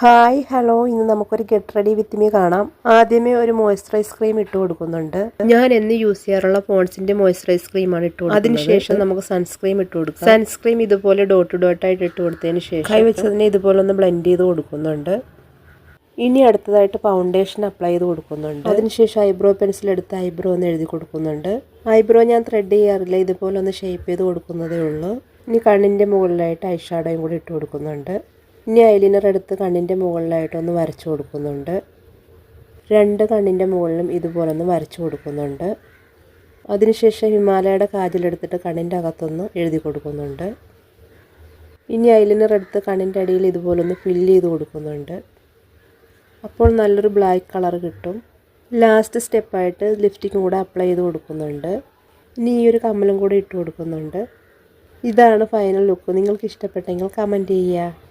Hi hello, ഇന്ന് നമുക്കൊരു get ready with me കാണാം. ആദ്യമേ ഒരു മോയ്സ്ചറൈസ് ക്രീം ഇട്ട് കൊടുക്കുന്നുണ്ട്. ഞാൻ എന്ന് യൂസ് ചെയ്യാറുള്ള പോൺസിന്റെ മോയ്സ്ചറൈസ് ക്രീമാണ് ഇട്ട് കൊടുക്കുന്നത്. അതിനുശേഷം നമുക്ക് സൺസ്ക്രീം ഇട്ട് കൊടുക്കാം. സൺസ്ക്രീം ഇതുപോലെ ഡോട്ട് ഡോട്ടായിട്ട് ഇട്ട് കൊടുത്തതിന് ശേഷം കൈ വെച്ചതിനെ ഇതുപോലെ ഒന്ന് ബ്ലെൻഡ് ചെയ്ത് കൊടുക്കുന്നുണ്ട്. ഇനി അടുത്തതായിട്ട് ഫൗണ്ടേഷൻ അപ്ലൈ ചെയ്ത് കൊടുക്കുന്നുണ്ട്. അതിനുശേഷം ഐബ്രോ പെൻസിൽ എടുത്ത് ഐബ്രോ ഒന്ന് എഴുതി കൊടുക്കുന്നുണ്ട്. ഐബ്രോ ഞാൻ ത്രെഡ് ചെയ്യാറില്ല, ഇതുപോലെ ഒന്ന് ഷേപ്പ് ചെയ്ത് കൊടുക്കുന്നതേ ഉള്ളൂ. ഇനി കണ്ണിൻ്റെ മുകളിലായിട്ട് ഐ ഷാഡോയും കൂടി ഇട്ട് കൊടുക്കുന്നുണ്ട്. ഇനി ഐലൈനർ എടുത്ത് കണ്ണിൻ്റെ മുകളിലായിട്ടൊന്ന് വരച്ചു കൊടുക്കുന്നുണ്ട്. രണ്ട് കണ്ണിൻ്റെ മുകളിലും ഇതുപോലെ ഒന്ന് വരച്ചു കൊടുക്കുന്നുണ്ട്. അതിനുശേഷം ഹിമാലയയുടെ കാജലെടുത്തിട്ട് കണ്ണിൻ്റെ അകത്തൊന്ന് എഴുതി കൊടുക്കുന്നുണ്ട്. ഇനി ഐലൈനർ എടുത്ത് കണ്ണിൻ്റെ അടിയിൽ ഇതുപോലെ ഒന്ന് ഫില്ല് ചെയ്ത് കൊടുക്കുന്നുണ്ട്. അപ്പോൾ നല്ലൊരു ബ്ലാക്ക് കളർ കിട്ടും. ലാസ്റ്റ് സ്റ്റെപ്പായിട്ട് ലിപ്സ്റ്റിക്കും കൂടെ അപ്ലൈ ചെയ്ത് കൊടുക്കുന്നുണ്ട്. ഇനി ഈ ഒരു കമ്മലും കൂടെ ഇട്ട് കൊടുക്കുന്നുണ്ട്. ഇതാണ് ഫൈനൽ ലുക്ക്. നിങ്ങൾക്ക് ഇഷ്ടപ്പെട്ടെങ്കിൽ കമൻറ്റ് ചെയ്യുക.